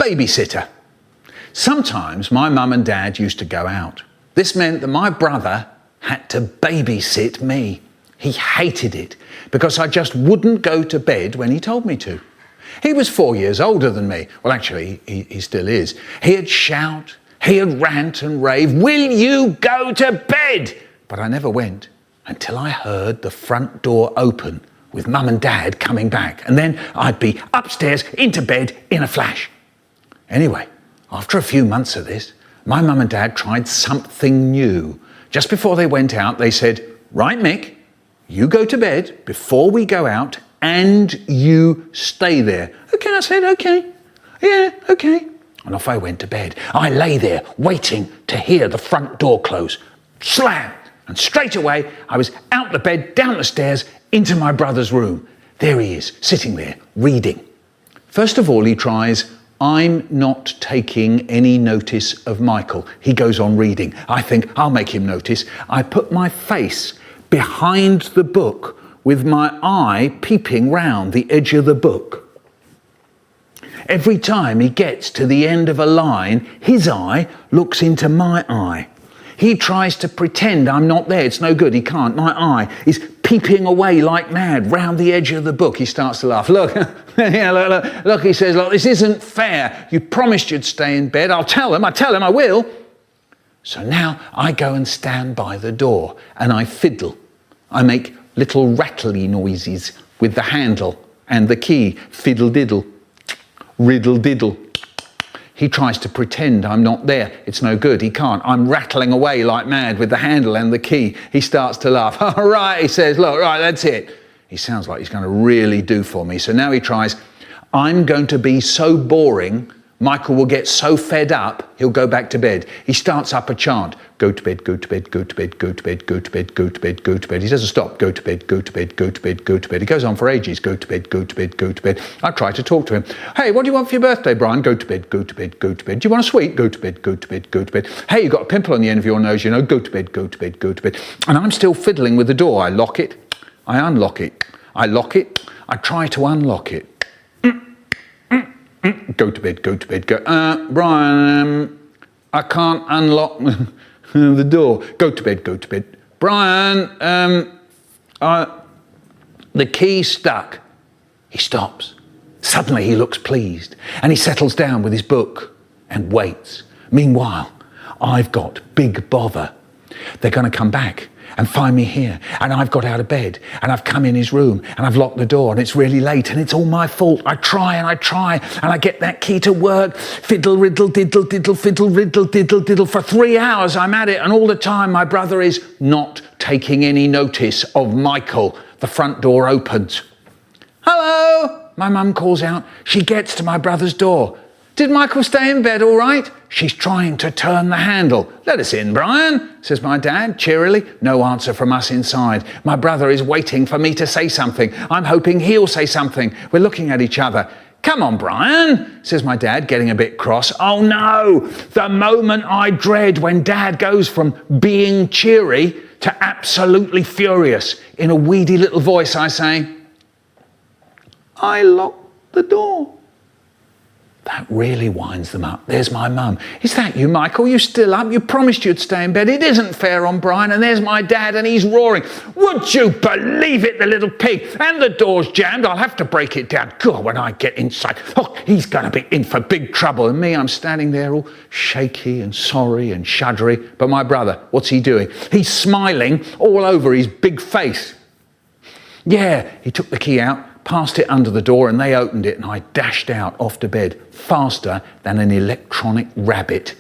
Babysitter. Sometimes my mum and dad used to go out. This meant that my brother had to babysit me. He hated it because I just wouldn't go to bed when he told me to. He was 4 years older than me. Well, actually, he still is. He'd shout, he'd rant and rave, "Will you go to bed?" But I never went until I heard the front door open with mum and dad coming back. And then I'd be upstairs into bed in a flash. Anyway, after a few months of this, my mum and dad tried something new. Just before they went out, they said, "Right, Mick, you go to bed before we go out and you stay there." Okay, I said, okay. Yeah, okay. And off I went to bed. I lay there waiting to hear the front door close. Slam! And straight away, I was out the bed, down the stairs, into my brother's room. There he is, sitting there, reading. First of all, he tries, "I'm not taking any notice of Michael." He goes on reading. I think I'll make him notice. I put my face behind the book with my eye peeping round the edge of the book. Every time he gets to the end of a line, his eye looks into my eye. He tries to pretend I'm not there. It's no good. He can't. My eye is peeping away like mad round the edge of the book. He starts to laugh. Look, yeah, look, he says, "Look, this isn't fair. You promised you'd stay in bed. I'll tell him, I will." So now I go and stand by the door and I fiddle. I make little rattly noises with the handle and the key. Fiddle diddle, riddle diddle. He tries to pretend I'm not there. It's no good. He can't. I'm rattling away like mad with the handle and the key. He starts to laugh. "All right," he says. "Look, right, that's it." He sounds like he's going to really do for me. So now he tries, "I'm going to be so boring, Michael will get so fed up, he'll go back to bed." He starts up a chant. "Go to bed, go to bed, go to bed, go to bed, go to bed, go to bed, go to bed." He doesn't stop. "Go to bed, go to bed, go to bed, go to bed." It goes on for ages. "Go to bed, go to bed, go to bed." I try to talk to him. "Hey, what do you want for your birthday, Brian?" "Go to bed, go to bed, go to bed." "Do you want a sweet?" "Go to bed, go to bed, go to bed." "Hey, you got a pimple on the end of your nose, you know." "Go to bed, go to bed, go to bed." And I'm still fiddling with the door. I lock it. I unlock it. I lock it. I try to unlock it. "Go to bed, go to bed, go." Brian, I can't unlock the door." "Go to bed, go to bed." "Brian, the key's stuck." He stops. Suddenly he looks pleased and he settles down with his book and waits. Meanwhile, I've got big bother. They're going to come back and find me here, and I've got out of bed and I've come in his room and I've locked the door and it's really late and it's all my fault. I try and I get that key to work. Fiddle, riddle, diddle, diddle, fiddle, riddle, diddle, diddle. For 3 hours I'm at it, and all the time my brother is not taking any notice of Michael. The front door opens. "Hello," my mum calls out. She gets to my brother's door. "Did Michael stay in bed all right?" She's trying to turn the handle. "Let us in, Brian," says my dad cheerily. No answer from us inside. My brother is waiting for me to say something. I'm hoping he'll say something. We're looking at each other. "Come on, Brian," says my dad, getting a bit cross. Oh no, the moment I dread when dad goes from being cheery to absolutely furious. In a weedy little voice I say, "I locked the door." That really winds them up. There's my mum. "Is that you, Michael? You still up? You promised you'd stay in bed. It isn't fair on Brian." And there's my dad and he's roaring, "Would you believe it, the little pig? And the door's jammed. I'll have to break it down. God, when I get inside, oh, he's going to be in for big trouble." And me, I'm standing there all shaky and sorry and shuddery. But my brother, what's he doing? He's smiling all over his big face. Yeah, he took the key out, passed it under the door, and they opened it, and I dashed out off to bed faster than an electronic rabbit.